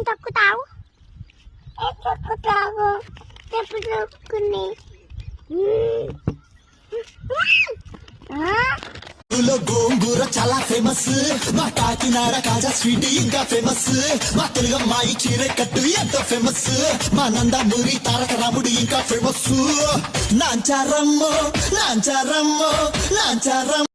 తొక్కుతావు తొక్కుతావు ఎప్పుడు తొక్కుని గోంగూర చాలా ఫేమస్, మా కాకినాడ కాజా స్వీట్ ఇంకా ఫేమస్, మా తెలుగమ్మాయి చీర కట్టు ఎంతో ఫేమస్, మా నందమూరి తారక రాముడు ఇంకా ఫేమస్. నాంచారమ్మో నాంచారమ్మో నాంచారమ్మ